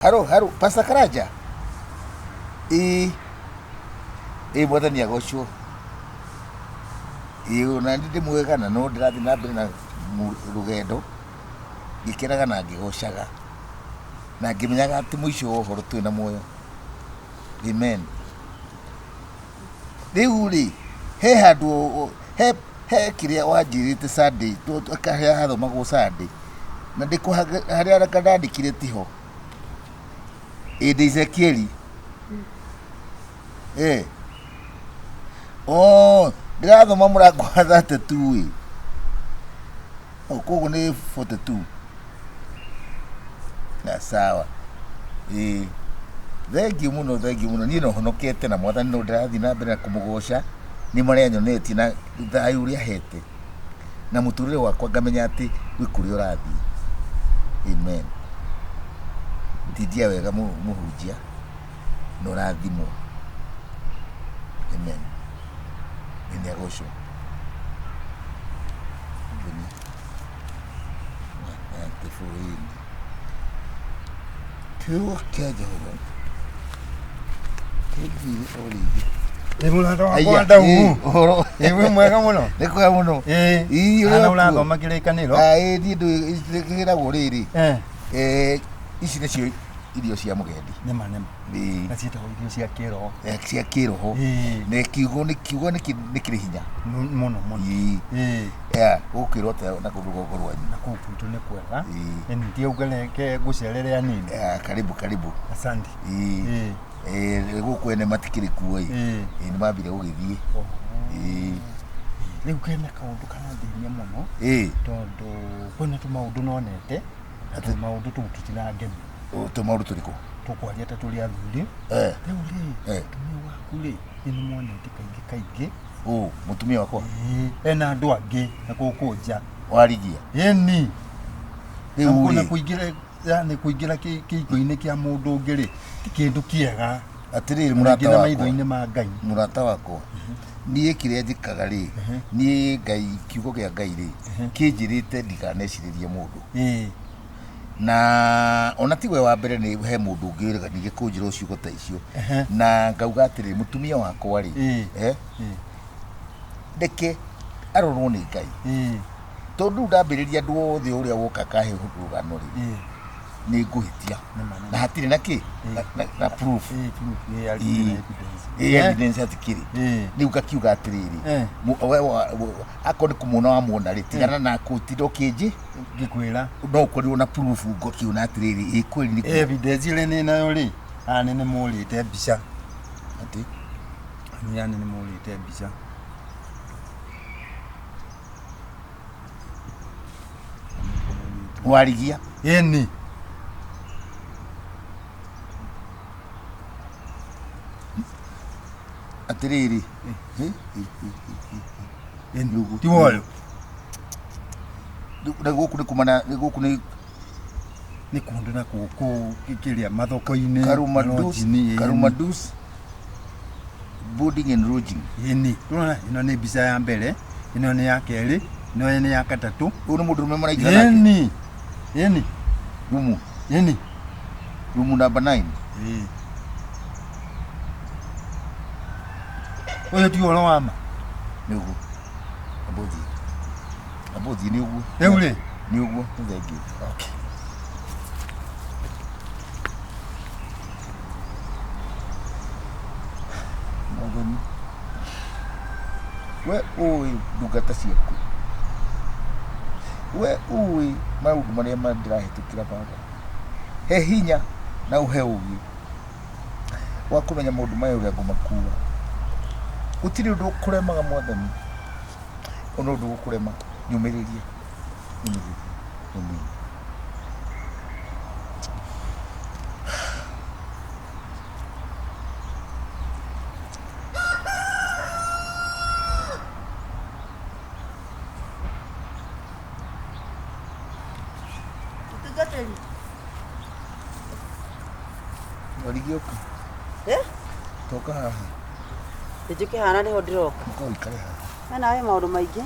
Haro, Pastor Karaja. Mwathani agocwo. Ona ndi mwega na no ndirathi na mbere na rugendo ngikiraga na ngigocaga na ngimenyaga ati muico wa uhoro twina muoyo. Amen. Riu ri he handu he kiria wanjirite Sunday tukahea hathomagwo Sunday na ndiko haria ndandikire tiho Ezekieli. Ndirathoma murango wa 32 koguo ni 42 na sawa. Thank you muno ni no honokete na mwathani no ndirathi na mbere na kumugoca ni maria nyonetie na thayu uria hete na muturire wakwa ngamenya ati wi kuri urathi. Amen. Ndidia wega muhunjia no rathimo. Amen. Ni agocwo. Kiu kia Jehova. Kegi oligi. Mulato wandahuhu. Ewe mwega muno. Nikuya muno. Ana urathoma kirikaniro. Ndi ndikiragwo riri. Ici nicio irio cia mugendi. Nema. Na cietagwo irio cia kiroho. Cia kiroho. Na kiugo ni kiri hinya. Muno. Gukirwo ta na kurugo rwanyu. Na kuputu ni kwega. Ndi ugeleke gucerere anini. Karibu. Asante. Gukwene matikiri kuoi. Ni mambire gugithie. Riu kena kaundu kana thiria muno. Tondu kwena tumaundu nonete. Ati maundu tutina ngemi. Tumaundu turiko. Tukwaria ta turi athuri. Riu waku ri ni mwonete kaingi. Mutumia wakwa. Ena andu angi na kukunja. Warigia. Yeni. Riu kuna kuingira yani kuingira kiko-ini kia mundu ngiri kindu kiega. Atiriri murata wakwa. Maitho-ini ma Ngai. Murata wakwa. Niĩ kĩrĩa njĩkaga rĩ, niĩ Ngai kiugo kĩa Ngai rĩ kĩnjĩrĩte ndikanecirĩrie mũndũ. Na ona tigwe wa mbere nĩ he mũndũ ũngĩ ningĩ kũnjĩra ciugo ta icio. Na ngauga atĩrĩ mũtumia wakwa rĩ ndeke arorwo nĩ Ngai. Tondu ndambĩrĩria andũ othe ũrĩa woka kahe rũgano rĩ nĩ ngũhĩtia na hatirĩ na kĩ na proof. Evidence atikiri. Ni ukakiuga atiriri. Ako ni kumona wa muona ri tigana na kutindo kinji gikwira. No kuri na proof ngokiuna atiriri kweli ni evidence ile ni nayo ri. Nene mulite mbica. Ati yani ni mulite mbica. Warigia. Yeni. Atiriri. Endugu. Tiwoyo. Guku ni kumana guku ni kundu na kuku kikiria mathoko-ini. Karumadus. Boarding and lodging. Yeni. Tuna ino ni mbica ya mbere, ino ni ya keri, ino ni ya gatatu. Uno mundu rumemara igana. Yeni. Rumu. Yeni. Rumu number 9. Oyo ti wolo wama. Ni ugu. Abozi ni ugu. Eule. Ni ugu. Thank you. Okay. Magani. We oi dugata ciaku. We oi maundu maria mandirahitukira baba. He hinya na uhe ugi. Wa kumenya maundu maya uria ngumakua. Utiri undu ukuremaga mwathani. Ono undu ukurema nyumiririe. Tugateli. Warigioka. Toka haha. Ejike hana ni hodroka. Mko ikare haha. Nawe maundu maingi.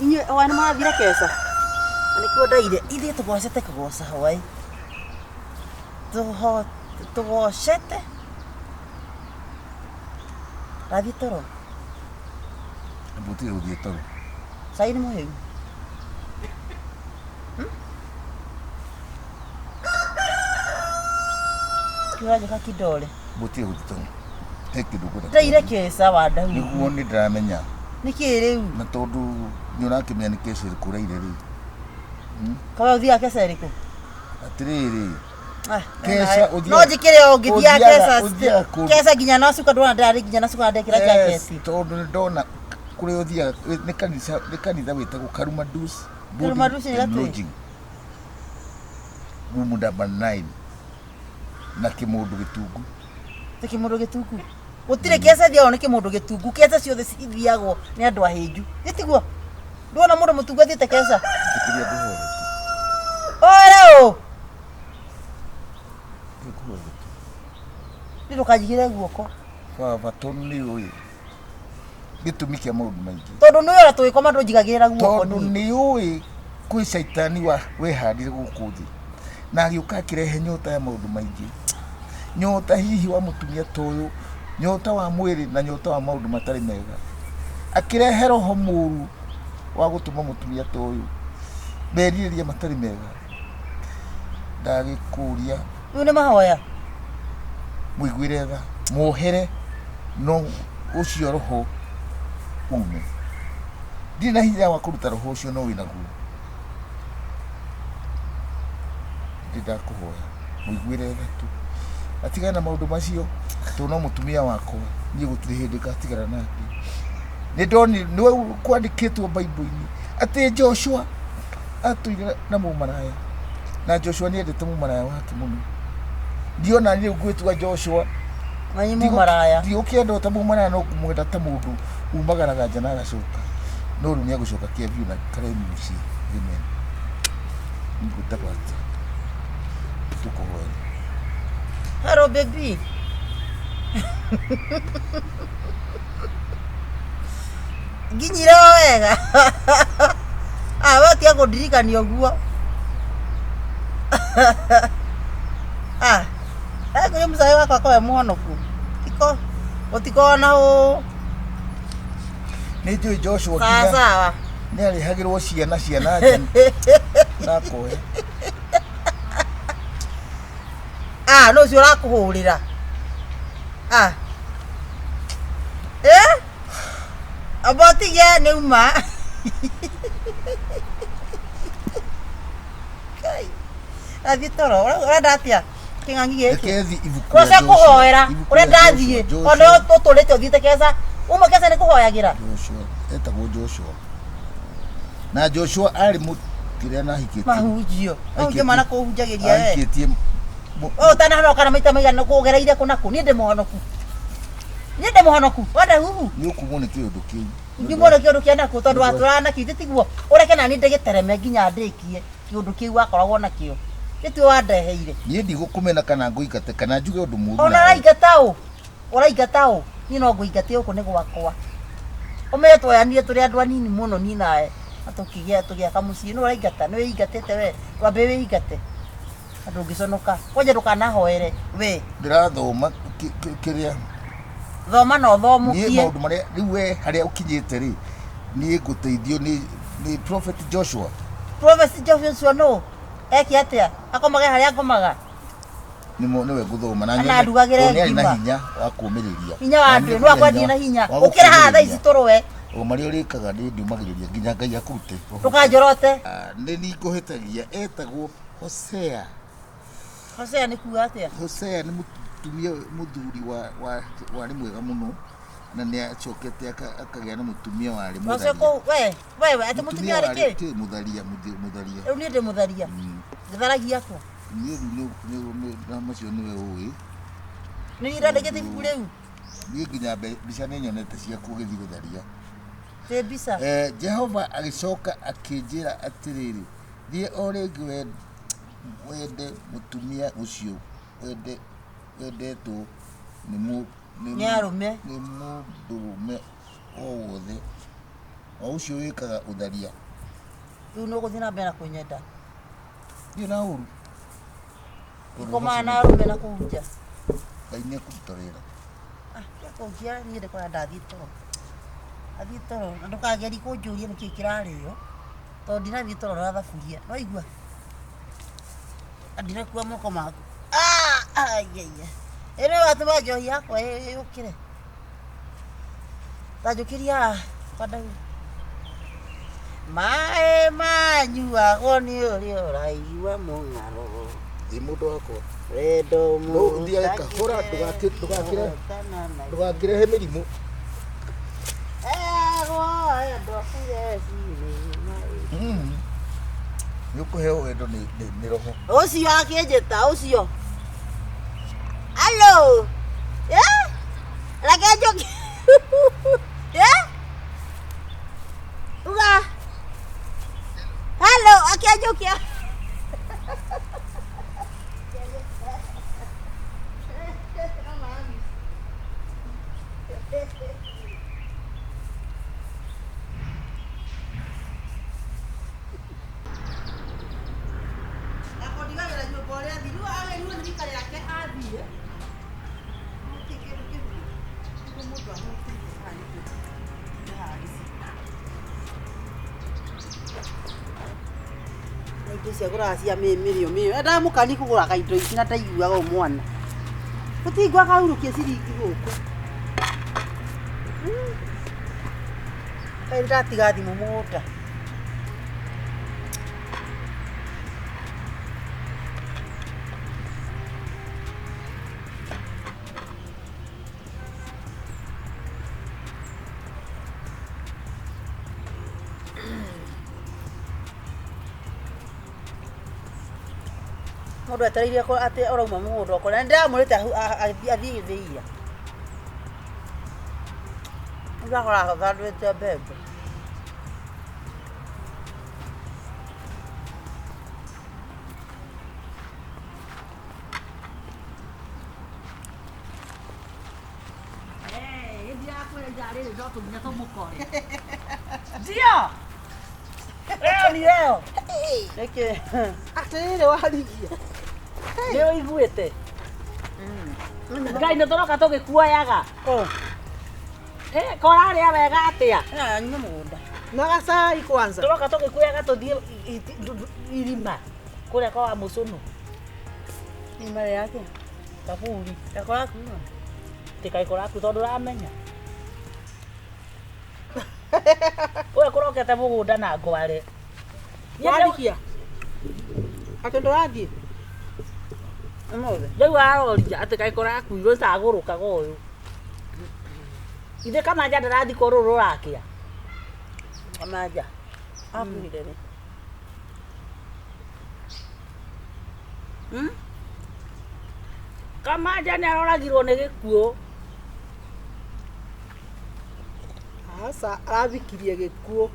Inye wana mathira kesa. Ani ko ndaire. Ithe tugwacete kugoca hawai. Tũgocete rathiĩ toro Mbuti gũthiĩ toro cai nĩ mũhĩu kĩranjĩka kĩndore Mbuti gũthiĩ toro he kĩndũ ngwenda ndaire kesa wandahuhu nĩguo nĩ ndĩramenya nĩkĩ rĩu na tondũ nĩ ũrakĩmenya nĩ kesa ĩrĩkũ ũraire rĩu kawe ũthiaga kesa ĩrĩkũ atĩrĩrĩ kesa no njĩkĩre o ngĩthiaga kesa nginya na cuka ndona ndarĩ nginya na cuka ndekĩra jaketi tondũ nĩ ndona kũrĩa ũthiaga nĩ kanitha wĩtagwo Karumadus nĩ Lodging room number 9 na kĩmũndũ gĩtungu te kĩmũndũ gĩtungu gũtirĩ kesa thiago nĩ kĩmũndũ gĩtungu kesa ciothe cithiagwo nĩ andũ ahĩnju nĩtiguo ndona mũndũ mũtungu athiĩte kesa tũkĩria ndũhoro oreo ndũkanjigĩre guoko baba tondũ nĩ ũĩ gĩtũmi kĩa maũndũ maingĩ tondũ nĩ ũra tũgĩkoma ndũnjigagĩrĩra guoko tondũ nĩ ũĩ kwĩ caitani wehandire gũkũ thĩ na agĩũka akĩrehe nyota ya maũndũ maingĩ nyota hihi wa mũtumia ta ũyũ nyota wa mwĩrĩ na nyota wa maũndũ matarĩ mega akĩrehe roho mũũru wa gũtũma mũtumia ta ũyũ merirĩria matarĩ mega ndagĩkũria rĩu nĩ mahoya mũiguĩre tha muohere no ũcio roho ume ndirĩ na hinya wa kũruta roho ũcio no wĩnaguo ndakũhoya mũiguĩre tha tu atigane na maũndũ macio tondũ no mũtumia wakwa niĩ gũtirĩ hĩndĩ ngatigana nake nĩ ndoni nĩ kwandĩkĩtwo Bible-inĩ atĩ Joshua atũire na mũmaraya na Joshua nĩ endete mũmaraya wake mũno ndiona rĩu gwĩtua Joshua ngai mũmaraya ndiũkĩenda ta mũmaraya no kumwenda ta mũndũ umagaraga nja na agacoka no rĩu nĩ agũcoka Kĩambiũ na karemi mũciĩ amen ngũtabata tukuhoya hello baby nginyire wega we tiga kũndirikania ũguo kũrĩ mũcai wakwa kawe mũhonoku ũtikona ũ nĩ njũĩ Joshua sawa nĩ arĩhagĩrwo ciana nja na kohe no ũcio ũrakũhũrĩra abotige nĩ uma athiĩ toro ũrenda atĩa kĩng'ang'i gĩkĩ ũrece kũhoera ũrĩa ndathiĩ ona ũtũrĩte ũthiĩte kesa uma kesa nĩ kũhoyagĩra Joshua etagwo Joshua na Joshua arĩ mũkĩrĩa na hikĩtie mahunjio ũngĩ mana kũhunjagĩria ahikĩtie ũtanahonoka na maita maigana kũgereire kũ naku niĩ ndĩ mũhonoku wandahuhu nĩ ũkumwo nĩ kĩũndũ kĩu ngimwona kĩũndũ kĩa naku tondũ watũraga nakĩo tiguo ũreke nani ndĩgĩtereme nginya ndĩkie kĩũndũ kĩu wakoragwo nakĩo gĩtue wandeheire niĩ ndigũkũmena kana ngũingate kana njuge ũndũ mũũru ona ũraingata ũ niĩ no ngũingate ũkũ nĩ gwakwa ũmenye twoyanire tũrĩ andũ anini mũno niĩ nawe na tũgĩaka mũciĩ nĩ ũraingata nĩ wĩingatĩte we wambe wĩingate na ndũngĩconoka kwanja ndũkanahoere we ndĩrathoma kĩrĩa thoma na ũthomukie niĩ maũndũ marĩa rĩu we harĩa ũkinyĩte rĩ niĩ ngũteithio nĩ Prophet Joshua no eki atĩa akomage harĩa ngomaga nĩwe ngũthoma na ndugagĩre ngima na hinya wa kũũmĩrĩria hinya wa andũ nĩ wakwendia na hinya ũkĩra haha thaa ici tũrũe o marĩa ũrĩkaga nĩ ndiumagĩrĩria nginya Ngai akũrute ndũkanjorote nĩ ningũhĩtagia etagwo Hosea nĩ kuuga atĩa Hosea nĩ mũtumia mũthuri warĩ mwega mũno na nĩ acokete akagĩa na mũtumia warĩ mũtharia we atĩ mũtumia warĩ kĩ mũtharia rĩu niĩ ndĩ mũtharia ngĩtharagia atĩa niĩ macio nĩwe ũĩ nĩ irandĩkĩte ibuku rĩu niĩ nginya mbica nĩ nyonete ciaku ũgĩthiĩ gũtharia nĩ mbica Jehova agĩcoka akĩnjĩra atĩrĩrĩ thiĩ o rĩngĩ wende mũtumia ũcio wendetwo nĩ arũme nĩ mũndũrũme o wothe o ũcio wĩkaga ũtharia rĩu nĩ ũgũthiĩ na mbere na kũnyenda ndiĩ na ũru Ngoma na rume na kunja. Ngai nĩ ekũruta Ah, kũngia niĩ ndĩkora ndathiĩ toro. Athiĩ toro, na ndũkageri kũnjũria nĩkĩ kĩrarĩo. Tondũ ndinathiĩ toro na thaburia. No igua. Ndinakua moko maku. Ayaya. Ere watũma njohi yakwa yũkĩre. Tanjũkĩria kwandau. Maĩ manyuagwo nĩ ũrĩa ũraigua mũng'aro. ĩ mũndũ wakwa Wendo no ũthiage kahora ndũgakirehe mĩrimũ nĩ ũkũheo wendo nĩ roho ũcio akĩnjĩta ũcio. Alo. Reke njoki. Uga. Halo, akĩnjokia. Cia gura cia mĩrĩo ndamũkani kũgũra kaindo ici na ndaiguaga mwana gũtingwa kahurukia ciringi gũkũ ndatiga thimũ mũgũnda mũndũ etereire atĩ ũrauma mũgũnda ũkora na ndĩramũrĩte athiĩ gĩthĩia ndakora thandũrĩte mbembe hĩndĩ ya kwĩnja rĩrĩ no tũnginya tũmũkore ndio ĩyo nĩ ĩyo nĩkĩ atĩrĩrĩ warigia nĩ ũiguĩte Ngai nĩ tũroka tũgĩkuoyaga korarĩa wega atĩa nyuma mũgũnda na gacai kwanza tũroka tũgĩkuoyaga tũthiĩ irima kũrĩa kwa mũcũnũ irima rĩake kaburi gakoraku tikaikoraku tondũ ũramenya ũwe kũrokete mũgũnda na ngware warikia atĩ ndũrathiĩ rĩu aroria atĩ kaĩ kũrakuirwo cagũrũkaga ũyũ ithe Kamanja ndarathiĩ korwo rũrakĩa Kamanja akuire rĩ Kamanja nĩ aroragirwo nĩ gĩkuũ aca aravikirie gĩkuũ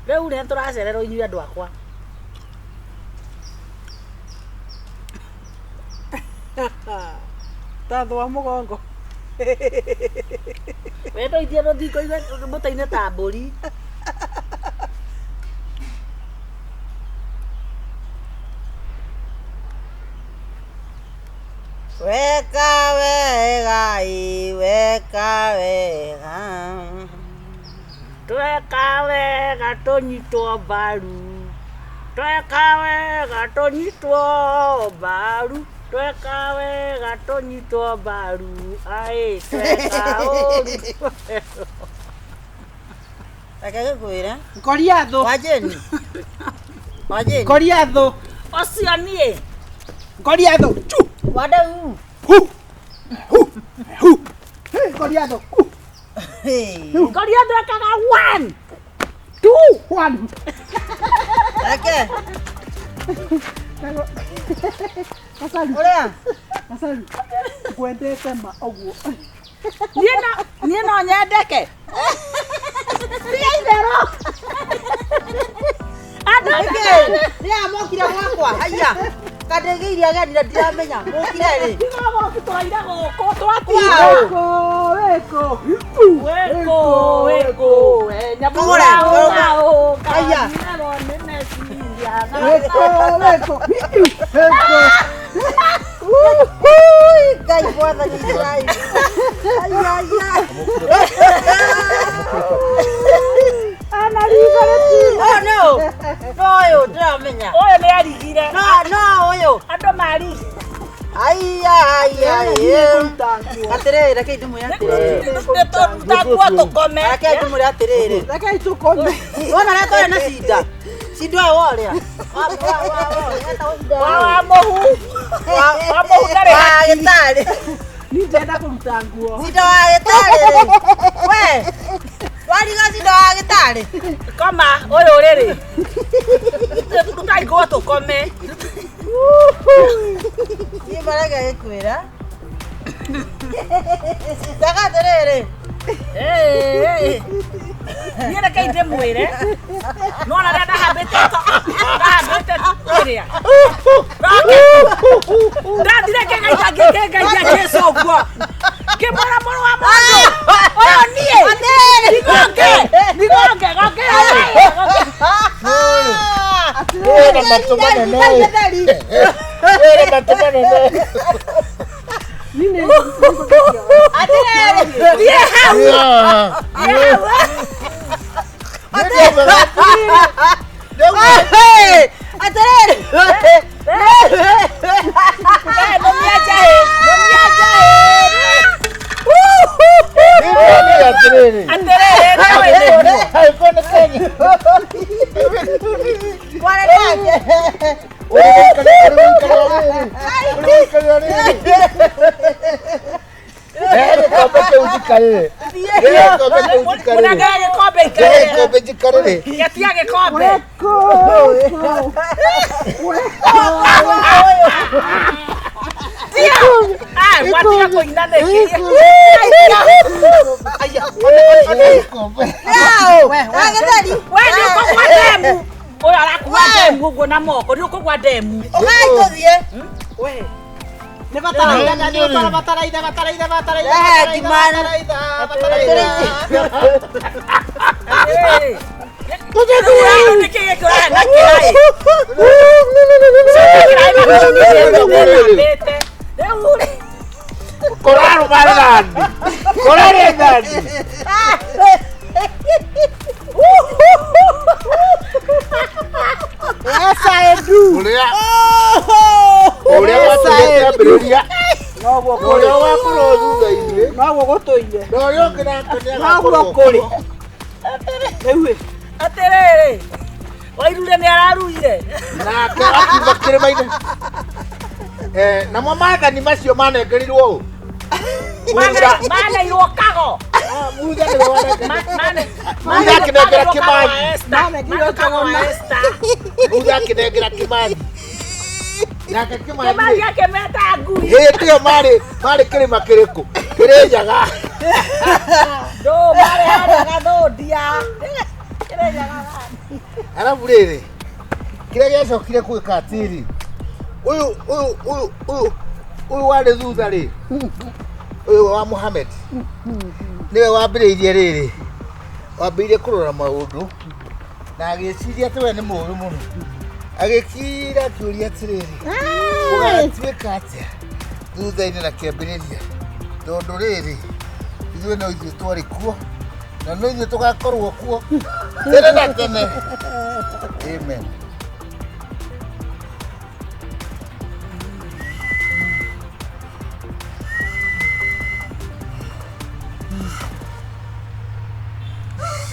rĩu nĩ tũracererwo inyuĩ andũ akwa tatho wa mũgongo wendo ithie rũthingo mũtĩ-inĩ ta mbũri weka wega weka wega tweka wega tũnyitwo mbaru tweka wega tũnyitwo mbaru tweka wega tũnyitwo mbaru ai tweka ũru reke gĩkwĩre ngoria thũ wajeni ngoria thũ ũcio niĩ ngoria thũ wandahuhu ngoria thũ ngoria thũ ekaga 1 2 1 reke ũrĩa kwendete ma ũguo niĩ no nyendeke tiga itherũ andũ rĩrĩa mokire gwakwa haiya kandĩgĩire ageni na ndiramenya mũkire rĩ tũraire gũkũ twakwao wĩkũ nyamũra haiya Ngai mwathani Ngai. Oh no. No yo ndamenya. Oyo nĩ arigire. No oyo. Andũ mari. Atirĩrĩ reke ndĩmwĩre atĩrĩrĩ. Tũtakuo tũkome. Reke ndĩmwĩre atĩrĩrĩ. Reke tũkome. Wona rĩa tũrĩ na cinda. Cinda ũyũ worĩa. Wa mũhu. Wa mũhu ndarĩ haki. Gĩtarĩ. Nĩndenda kũruta nguo. Cinda wa gĩtarĩ. We. Wariga cinda wa gĩtarĩ. Koma ũyũ rĩrĩ. Tũtaikuo tũkome. Ni marega gĩkwĩra. Daga atĩrĩrĩ. Niĩ reke ndĩmwĩre. Nona rĩa ndahambĩte ĩrĩa. Ndathire kĩngaia Jesũ ũguo. Kĩmwĩra mũrũ wa mũndũ. Ũyũ niĩ. Ndigonge. Wĩra matũ manene. Wĩra matũ manene. Coraro Marlandi. Corare Dandi. Essa é du. Olha essa brilha. No vou correr. Olha o corozo daí. No vou gotoire. No yo que na. No vou correr. Atĩrĩrĩ. Wairure nĩ araruire. Na akiuga kĩrĩma-inĩ. Namo maathani macio manengerirwo maneirwo kago. Muda nĩ wonete. Muda akĩnengera Kĩmathi. Muda akĩnengera Kĩmathi. Nake Kĩmathi akĩmeta ngui. Hĩndĩ ĩyo marĩ kĩrĩma kĩrĩkũ? Kĩrĩ njaga. Ndũ marĩ handaga ndũndia. Kĩrĩ njaga. Arabu rĩrĩ kĩrĩa gĩacokire gwĩka atĩrĩ, ũyũ warĩ thutha rĩ, ũyũ wa Mohamed nĩwe wambĩrĩirie rĩrĩ, wambĩrĩirie kũrora maũndũ na agĩciria atĩ we nĩ mũũgĩ mũno, agĩkira akĩũria atĩrĩrĩ, gũgatuĩka atĩa thutha-inĩ na kĩambĩrĩria, tondũ rĩrĩ ithuĩ no ithuĩ twarĩ kuo na no ithuĩ tũgakorwo kuo tene na tene. Amen.